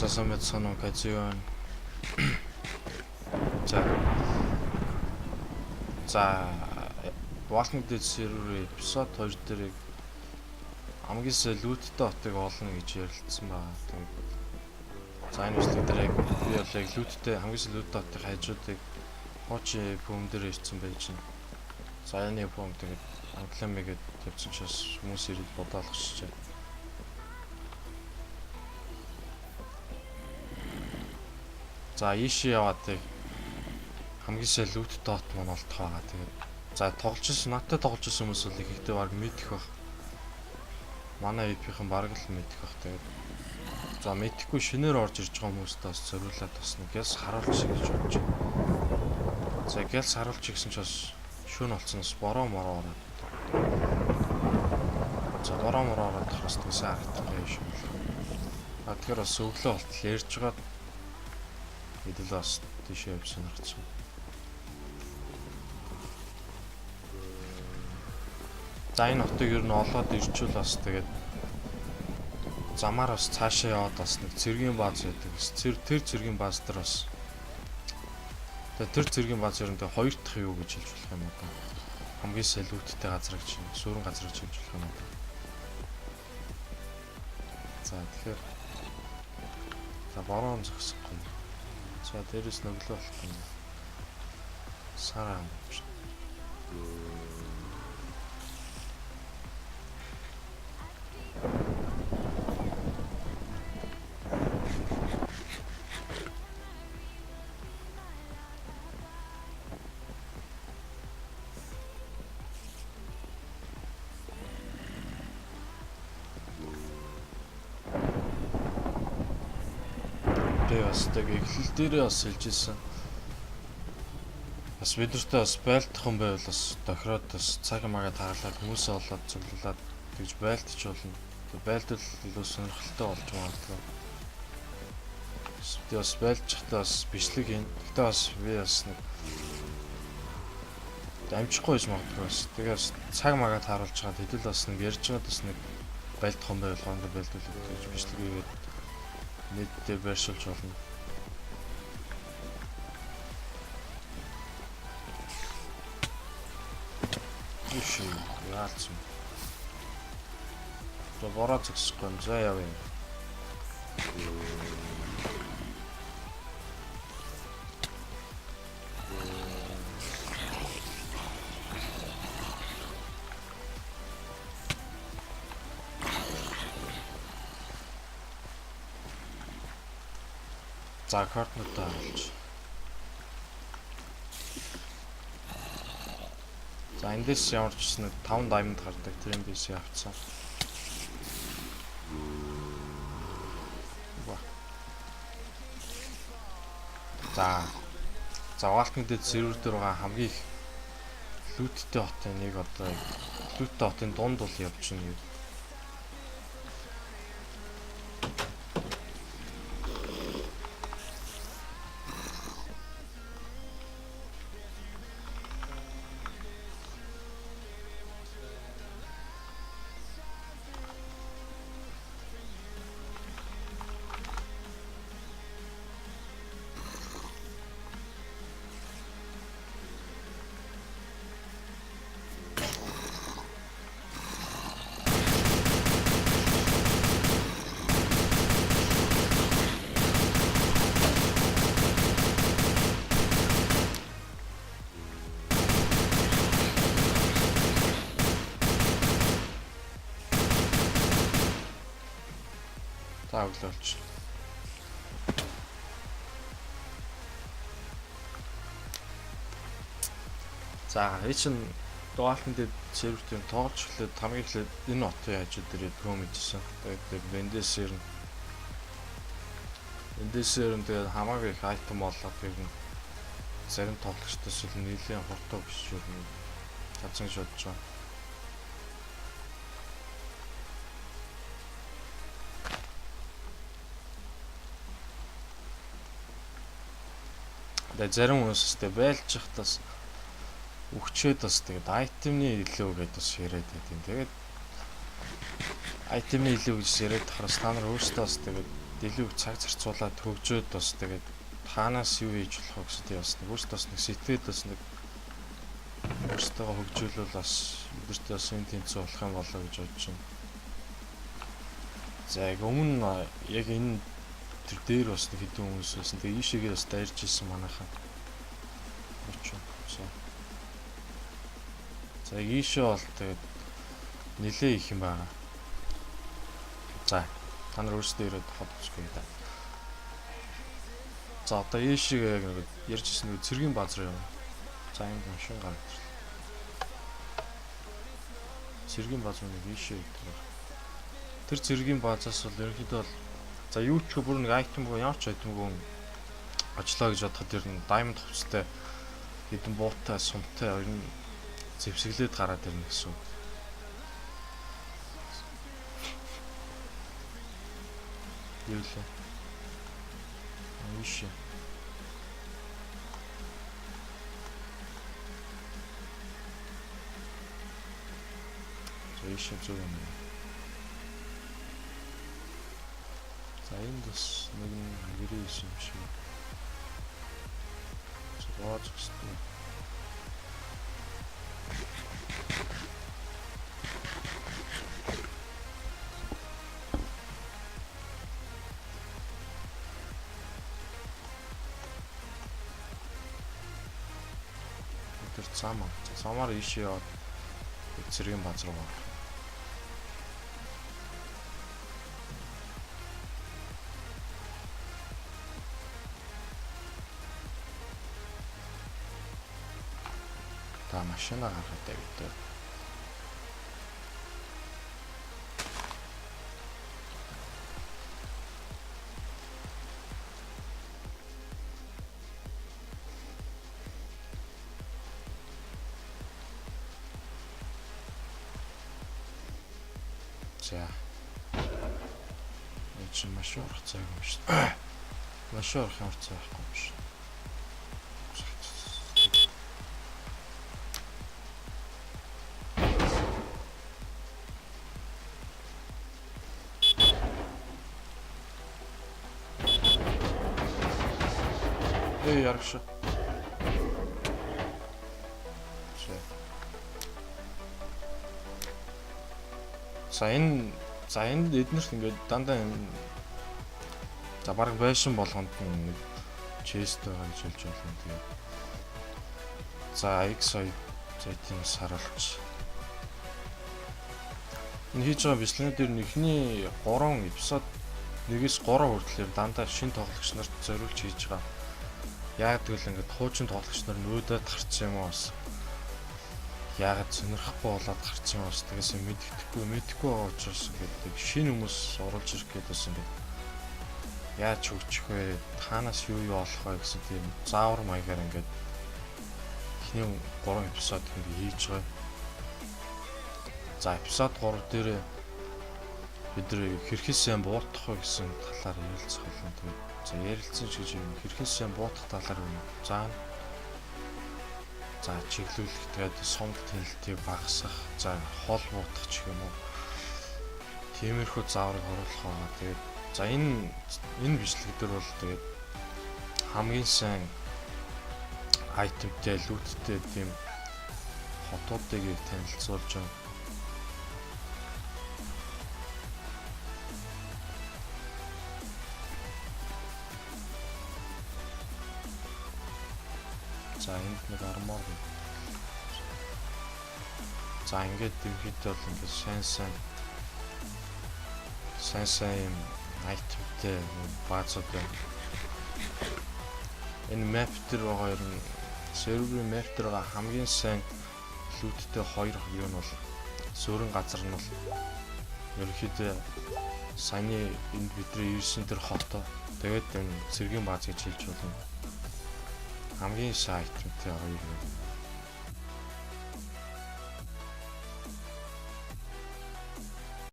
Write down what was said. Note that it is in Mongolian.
За самэт соно казион. За. За Walking Dead сервер эпизод 2 дээрийг хамгийн лүүдтэй хотыг олно гэж ярилцсан байна. За энэ бичлэг дээр яг би бол яг лүүдтэй хамгийн лүүдтэй хотын хажуудыг хуучин бөөм дээр ирсэн байж байна. За энэ бөөм тэгээд англимэгэд явсан ч бас хүмүүс ирээд бодоолгоч. За ийшээ яваад тэг хамгийн лүүдтэй хот маань олдох байгаа. Тэгээд за надтай тоглож ирсэн хүмүүс бол ихтэй баг мэдэх баг. Манай EP-ийн баг л мэдэх баг. Тэгээд за мэдхгүй шинээр орж ирж байгаа хүмүүстээ бас зориулаад бас нэг гялс харуулчих гэж бодож байна. За гялс харуулчих гэсэн ч бас шүүн олцсноос бороо мороо ороод. За бороо мороо ороод бас тийшээ харагдах юм шиг байна. Тэгэхээр бас өглөө болтол ярьж байгаа хэдэл бас тийшээ явсан харагдсан. За энэ хотыг ер нь олоод ирчүүл бас тэгээд замаар бас цаашаа яваад бас нэг цэргийн бааз байдаг. Тэр цэргийн бааз дээр бас тэр цэргийн бааз ер нь тэгээ хоёр дахь юу гэж хэлж болох юм одоо. Хамгийн салюттай газар гэж сүрэн газар гэж хэлж болох юм одоо. За тэгэхээр за борон зогсохгүй. За дээрээс нүглөө болох юм. Сараа амч. Бас тэг эхлэл дээрээ бас хэлжсэн. Бас бид нартай бас байлдах юм байвал бас тохироод бас цаг магаа таглаад хүмүүсээ олоод цуглуулад тэгж байлдчих болно. Байлдвал илүү сонирхолтой болж магадгүй. Би бас байлдчихтаа бас бичлэг хийн. Гэтэ бас би бас нэг амжихгүй байж магадгүй бас. Тэгээд цаг магаа тааруулж чад хэдэл бас нэг ярьж байгаад бас нэг байлдах юм байвал гондоо байлдвал гэж бичлэг хийгээд нийтдээ байршуулж болно. Иши яалцсан. За бороо зогсохгүй за явъя. За картнуудаа харуулж. За эндээс ямарч нэг 5 diamond гардаг тэр эндээс авцсан. За Walking Dead сервер дээр байгаа хамгийн их лүүдтэй хотын нэг одоо лүүдтэй хотын дунд бол явчихна гэдэг. За өглөөлч. За энэ Walking Dead сервертийн тоолж эхлээд хамгийн эхлээд энэ хотын хажууд дээр бөөм ижсэн. Тэгээд Вендесэр тэгээд хамаагүй их айтем болоод ирнэ. Зарим тоглогчдоос л нэлээд хурдан биш юм. Цацсан гэж бодож байна. Тэгээд зарим хүмүүстэй байлжих тас өгчөөд бас тэгээд айтемны илүү гэдээ бас яриад байдیں۔ Тэгээд айтемны илүү гэж яриад тахраас та нар өөрсдөө бас тэгээд илүү цаг зарцуулаад хөгжөөд бас тэгээд таанаас юу хийж болох вэ гэсэн бас өөртөө бас нэг сэтгэл бас нэг өөртөө хөгжүүлвэл бас өөртөө бас энэ тэнцүү болох юм болоо гэж бодож байна. За яг өмнө яг энэ тэр дээр бас нэг хэдэн хүмүүс байсан. Тэгээ ийшээгээ бас дайрж ирсэн манайхаа. За яг ийшээ бол тэгээд нилээ их юм байна. За та нар өөрсдөө ирээд бодчихгүй да. За одоо ийшээ яг нэг ярьжсэн нэг цэргийн базар юм. За энэ машин гараад ирлээ. Цэргийн базар нэг ийшээ гэдэг. Тэр цэргийн базаас бол ерөнхийдөө бол за юу ч бүр нэг айтемгүй ямар ч айтемгүй ажиллаа гэж бодоход ер нь diamond хувцастай хэдэн буутай сумтай ер нь зэвсэглээд гараад ирнэ гэсэн үг. Юу лээ? Аюуш. Зэвшин зүг юм. За энэ дэс нэг гэрээ юм шиг. Зураач гэсэн. Тэр цамаар ийшээ яваад цэргийн базар руу. Та машина гаргаад тавьдаг. За. Энд чинь машин урах цаг юм шүү дээ. Машин урах ямар цаг байхгүй юм шүү. Яргаш. За энэ эднэрт ингээд дандаа энэ за баг байшин болгонд нэг чест байгаа гэж хэлж байна. Тэгээд за X2 зэтийн саруулч. Энэ хийж байгаа бичлэгнүүд дэр нь эхний 3 эпизод 1-3 хүртэл дандаа шинэ тоглогч нарт зориулж хийж байгаа. Яг тэгвэл ингээд хуучин тоглогч нар нүүдээд гарсан юм уу бас яагаад сонирхгүй болоод гарсан юм бас тэгээс мэддэхгүй байгаа учраас ингээд шинэ хүмүүс оруулж ирэх гээд бас ингээд яаж хөгжих вэ? Таанаас юу болох вэ гэсэн тийм заавар маягаар ингээд эхний 3 эпизод ингээд хийж байгаа. За эпизод 3 дээр бидний хэрхэн сайн буутах вэ гэсэн талаар ярилцах болно. Тэгээд за ярилцсан ч гэж юм хэрхэн сайн буутах талаар юм. За чиглүүлэх тэгээд сонг тэнэлтийг багасгах, за хол буутах ч юм уу. Тиймэрхүү зааврыг оруулах байгаа. Тэгээд за энэ бичлэг дээр бол тэгээд хамгийн сайн айтемтэй, лүттэй тийм хотуудыг танилцуулж байгаа. За энд нэг армор. За ингээд дэмжиж бол ингээд сайн айтемтэй баазууд байна. Энэ map дээр байгаа юм серверийн map дээр байгаа хамгийн сайн лүттэй 2 юу нь бол суурин газар нь бол ерөнхийдөө саяны энд бидний ирсэн тэр хотоо тэгээд энэ цэргийн бааз гэж хэлж болно. хамгийн сайн айтемтэй 2 юм.